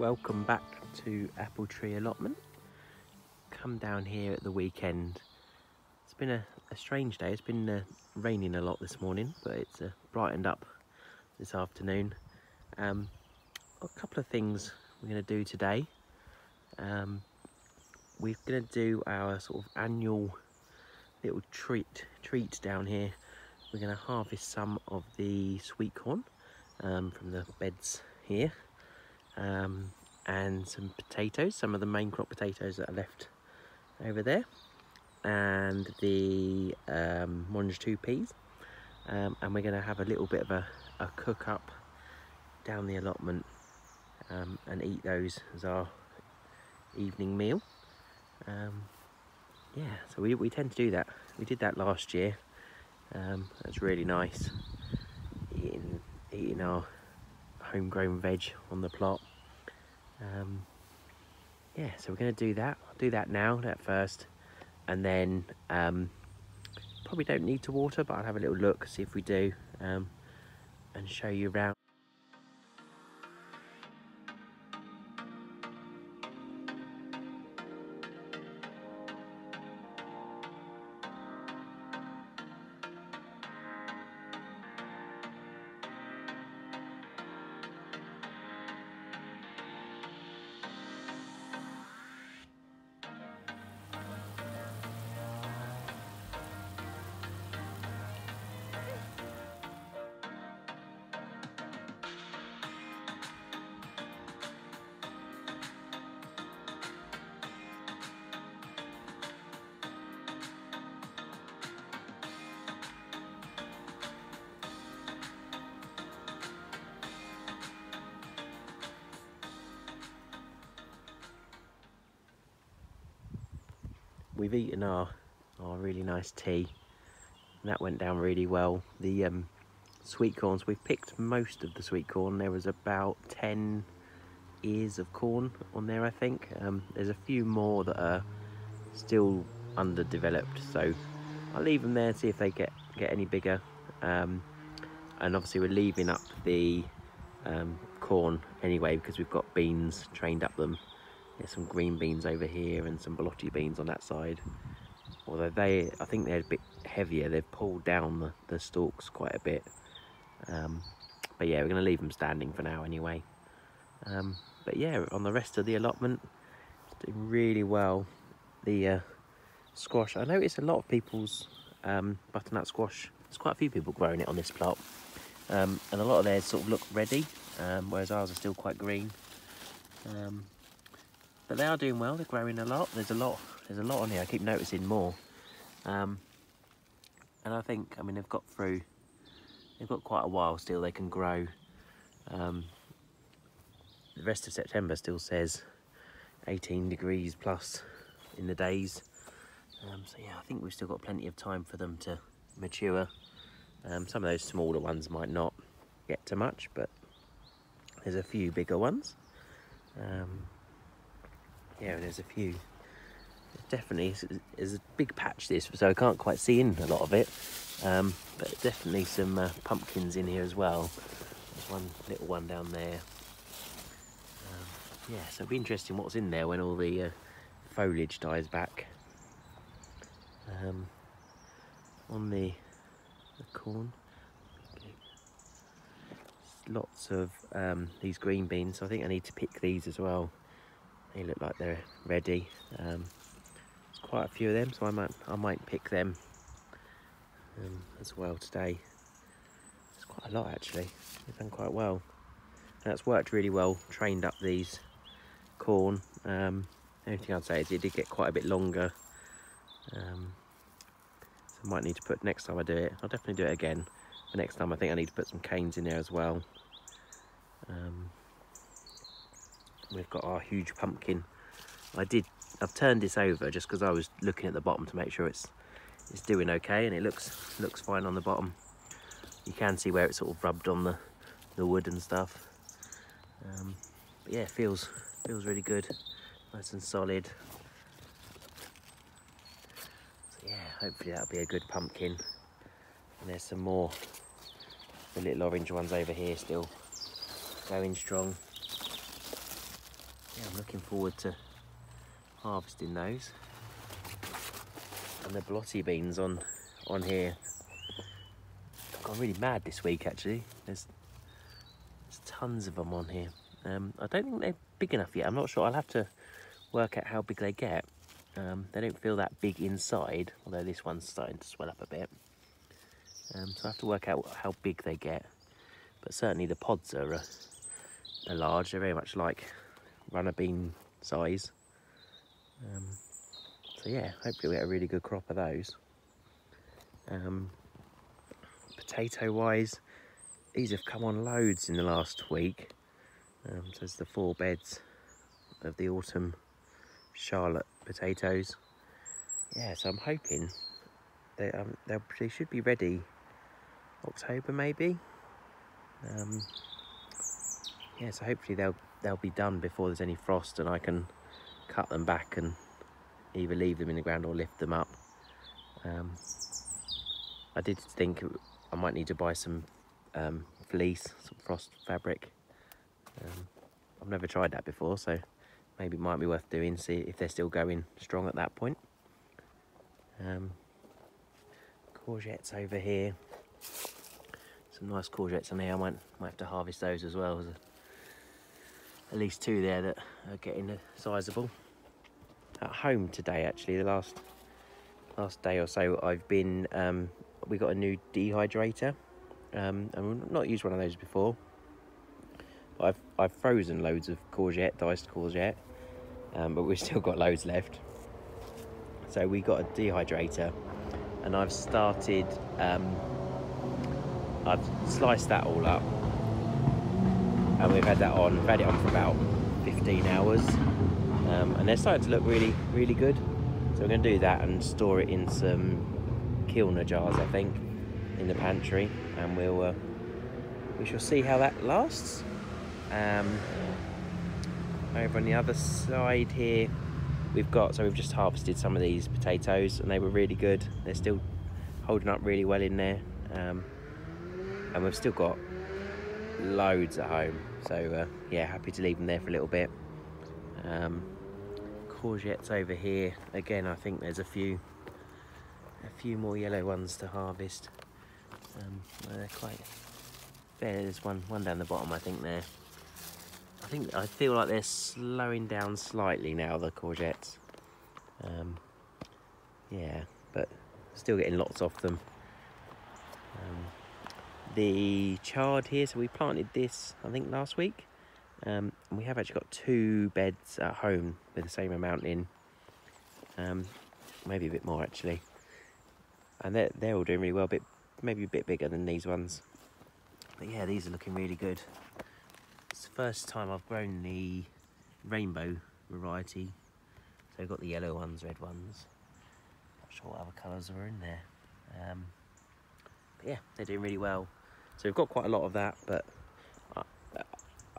welcome back to Apple Tree Allotment. Come down here at the weekend. It's been a strange day. It's been raining a lot this morning, but it's brightened up this afternoon. A couple of things we're going to do today. We're going to do our sort of annual little treat down here. We're going to harvest some of the sweet corn from the beds here. And some potatoes, some of the main crop potatoes that are left over there, and the Monge 2 peas, and we're going to have a little bit of a cook up down the allotment and eat those as our evening meal. Yeah, so we tend to do that. We did that last year. That's really nice, eating our homegrown veg on the plot. Yeah, so we're going to do that. I'll do that now, that first, and then probably don't need to water, but I'll have a little look, see if we do, and show you around. We've eaten our really nice tea, and that went down really well. The sweet corns, we've picked most of the sweet corn. There was about 10 ears of corn on there, I think. There's a few more that are still underdeveloped, so I'll leave them there and see if they get any bigger. And obviously we're leaving up the corn anyway, because we've got beans trained up them. There's some green beans over here and some borlotti beans on that side. Although I think they're a bit heavier. They've pulled down the stalks quite a bit. But yeah, we're going to leave them standing for now anyway. But yeah, on the rest of the allotment, it's doing really well. The squash, I noticed a lot of people's butternut squash. There's quite a few people growing it on this plot. And a lot of theirs sort of look ready, whereas ours are still quite green. But they are doing well. They're growing a lot. There's a lot on here. I keep noticing more. And I think, I mean, they've got quite a while still. They can grow. The rest of September still says 18 degrees plus in the days. So yeah, I think we've still got plenty of time for them to mature. Some of those smaller ones might not get to much, but there's a few bigger ones. Yeah, there's a few. Definitely is a big patch this, so I can't quite see in a lot of it. But definitely some pumpkins in here as well. There's one little one down there. Yeah, so it'll be interesting what's in there when all the foliage dies back. On the corn, lots of these green beans. So I think I need to pick these as well. They look like they're ready. There's quite a few of them, so I might pick them as well today. There's quite a lot actually. They've done quite well. And that's worked really well. Trained up these corn. The only thing I'd say is it did get quite a bit longer. So I might need to put, next time I do it, I'll definitely do it again. But next time I think I need to put some canes in there as well. We've got our huge pumpkin. I've turned this over just because I was looking at the bottom to make sure it's doing okay, and it looks fine on the bottom. You can see where it's sort of rubbed on the wood and stuff. But yeah, it feels really good, nice and solid. So yeah, hopefully that'll be a good pumpkin. And there's some more, the little orange ones over here still going strong. yeah, I'm looking forward to harvesting those. And the blotti beans on here have gone really mad this week actually. There's tons of them on here. I don't think they're big enough yet. I'm not sure. I'll have to work out how big they get. They don't feel that big inside, although this one's starting to swell up a bit. So I have to work out how big they get. But certainly the pods are large. They're very much like runner bean size. So yeah, hopefully we'll get a really good crop of those. Potato wise, these have come on loads in the last week. So there's the 4 beds of the autumn Charlotte potatoes. Yeah, so I'm hoping they should be ready October maybe. Yeah, so hopefully they'll be done before there's any frost and I can cut them back and either leave them in the ground or lift them up. I did think I might need to buy some fleece, some frost fabric. I've never tried that before, so maybe it might be worth doing, see if they're still going strong at that point. Courgettes over here. Some nice courgettes on here. I might have to harvest those as well. There's at least 2 there that are getting sizable. At home today, actually, the last day or so, I've been. We got a new dehydrator, and we've not used one of those before. I've frozen loads of courgette, diced courgette, but we've still got loads left. So we got a dehydrator, and I've started. I've sliced that all up, and we've had it on for about 15 hours, and they're starting to look really, really good. So we're going to do that and store it in some kilner jars, I think, in the pantry, and we shall see how that lasts. Over on the other side here, we've just harvested some of these potatoes, and they were really good. They're still holding up really well in there, and we've still got loads at home. So yeah, happy to leave them there for a little bit. Courgettes over here again. I think there's a few more yellow ones to harvest. They're quite fair. There's one down the bottom, I think there. I feel like they're slowing down slightly now, the courgettes. Yeah, but still getting lots of them. The chard here, so we planted this I think last week, and we have actually got 2 beds at home with the same amount in, maybe a bit more actually, and they're all doing really well, maybe a bit bigger than these ones. But yeah, these are looking really good. It's the first time I've grown the rainbow variety, so I've got the yellow ones, red ones, not sure what other colours are in there. But yeah, they're doing really well. So we've got quite a lot of that, but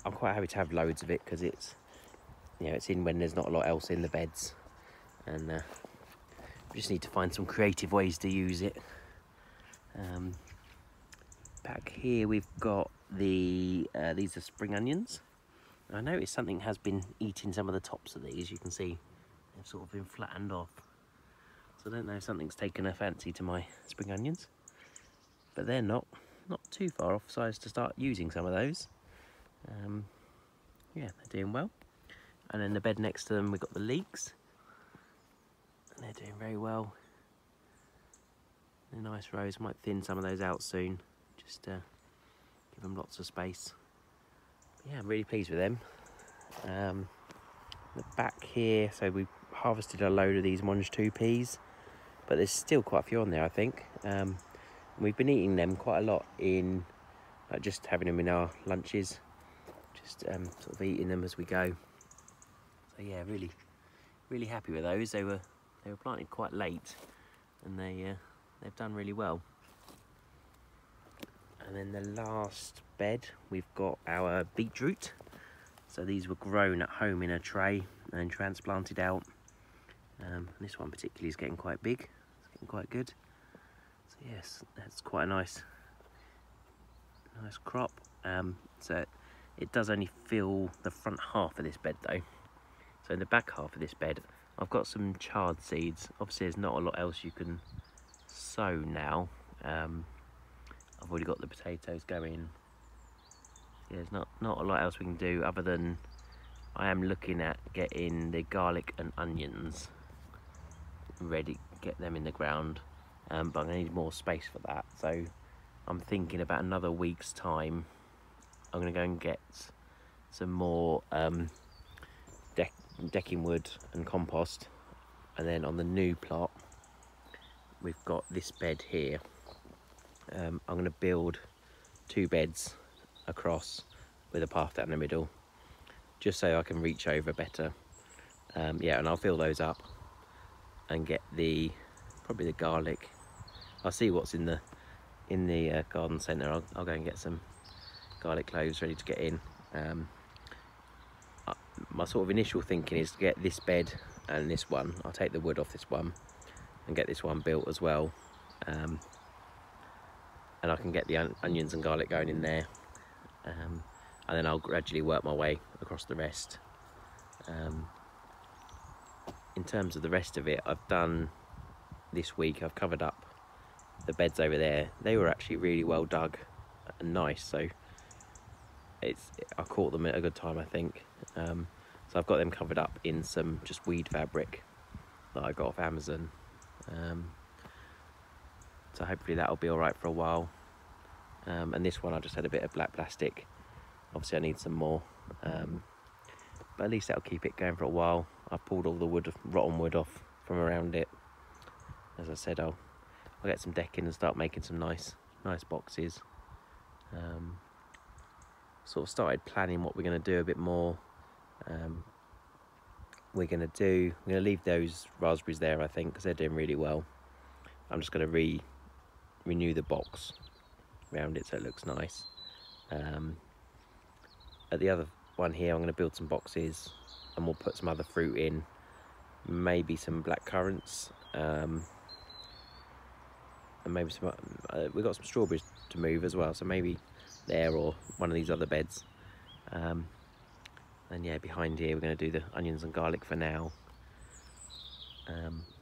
I'm quite happy to have loads of it because it's in when there's not a lot else in the beds, and we just need to find some creative ways to use it. Back here we've got these are spring onions. I noticed something has been eating some of the tops of these. You can see they've sort of been flattened off. So I don't know if something's taken a fancy to my spring onions, but they're not too far off size to start using some of those. Yeah, they're doing well. And then the bed next to them, we've got the leeks, and they're doing very well. They're nice rows. Might thin some of those out soon, just give them lots of space. But yeah, I'm really pleased with them. The back here, so we harvested a load of these Monge 2 peas, but there's still quite a few on there, I think. We've been eating them quite a lot in, just having them in our lunches, just sort of eating them as we go. So yeah, really happy with those. They were planted quite late, and they've done really well. And then the last bed, we've got our beetroot. So these were grown at home in a tray and transplanted out. This one particularly is getting quite big. It's getting quite good. So yes, that's quite a nice crop. So it does only fill the front half of this bed though. So in the back half of this bed, I've got some chard seeds. Obviously there's not a lot else you can sow now. I've already got the potatoes going. Yeah, there's not a lot else we can do other than I am looking at getting the garlic and onions ready, get them in the ground, but I'm going to need more space for that. So I'm thinking about another week's time I'm going to go and get some more decking wood and compost, and then on the new plot we've got this bed here. I'm going to build 2 beds across with a path down the middle, just so I can reach over better. Yeah, and I'll fill those up and get probably the garlic. I'll see what's in the garden centre. I'll go and get some garlic cloves ready to get in. My sort of initial thinking is to get this bed and this one. I'll take the wood off this one and get this one built as well, and I can get the onions and garlic going in there, and then I'll gradually work my way across the rest. In terms of the rest of it, I've done this week, I've covered up the beds over there. They were actually really well dug and nice, so I caught them at a good time, I think. So I've got them covered up in some just weed fabric that I got off Amazon. So hopefully that'll be alright for a while. And this one I just had a bit of black plastic. Obviously I need some more, but at least that'll keep it going for a while. I've pulled all the rotten wood off from around it. As I said, I'll get some decking and start making some nice boxes. Sort of started planning what we're going to do a bit more. We're going to leave those raspberries there, I think, because they're doing really well. I'm just going to renew the box around it so it looks nice. At the other one here, I'm going to build some boxes and we'll put some other fruit in, maybe some black currants, and maybe some. We've got some strawberries to move as well, so maybe there or one of these other beds. And yeah, behind here we're going to do the onions and garlic for now.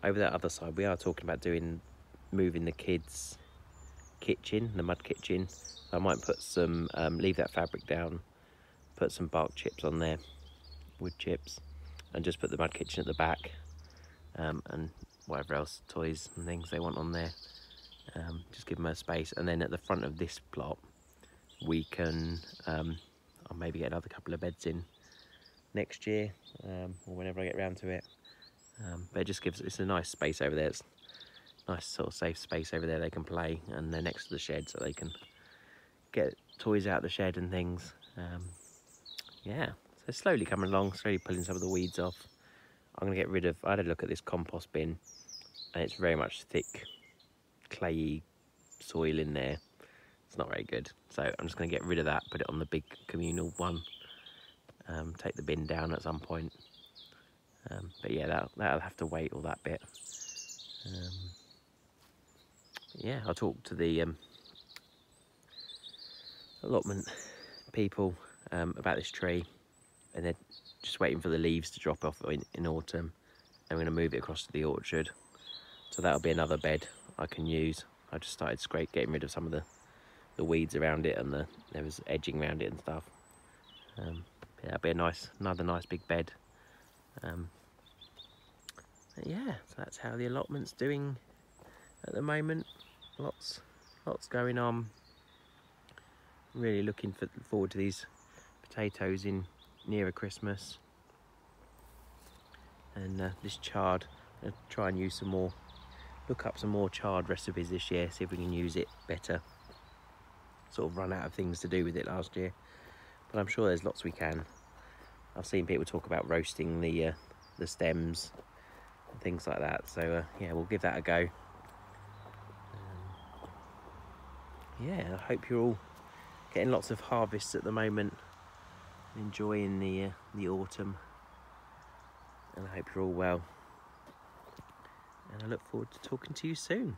Over that other side we are talking about moving the kids' kitchen, the mud kitchen. So I might put some, leave that fabric down, put some bark chips on there, wood chips, and just put the mud kitchen at the back, and whatever else, toys and things they want on there. Just give them a space, and then at the front of this plot we can, I'll maybe get another couple of beds in next year, or whenever I get around to it. But it just it's a nice space over there. It's a nice sort of safe space over there they can play, and they're next to the shed so they can get toys out of the shed and things. Yeah, so it's slowly coming along, slowly pulling some of the weeds off. I'm going to get rid of, I had a look at this compost bin and it's very much thick, clayey soil in there. It's not very good, so I'm just going to get rid of that, put it on the big communal one, take the bin down at some point. But yeah, that'll have to wait, all that bit. Yeah, I'll talk to the allotment people about this tree, and they're just waiting for the leaves to drop off in autumn, and we're going to move it across to the orchard. So that'll be another bed I can use. I just started getting rid of some of the weeds around it, and there was edging around it and stuff. Yeah, that'll be another nice big bed. Yeah, so that's how the allotment's doing at the moment. Lots going on. Really looking forward to these potatoes in nearer Christmas. And this chard, I'm going to try and use look up some more chard recipes this year, see if we can use it better. Sort of run out of things to do with it last year, but I'm sure there's lots we can. I've seen people talk about roasting the stems and things like that, so yeah, we'll give that a go. Yeah, I hope you're all getting lots of harvests at the moment, enjoying the autumn, and I hope you're all well, and I look forward to talking to you soon.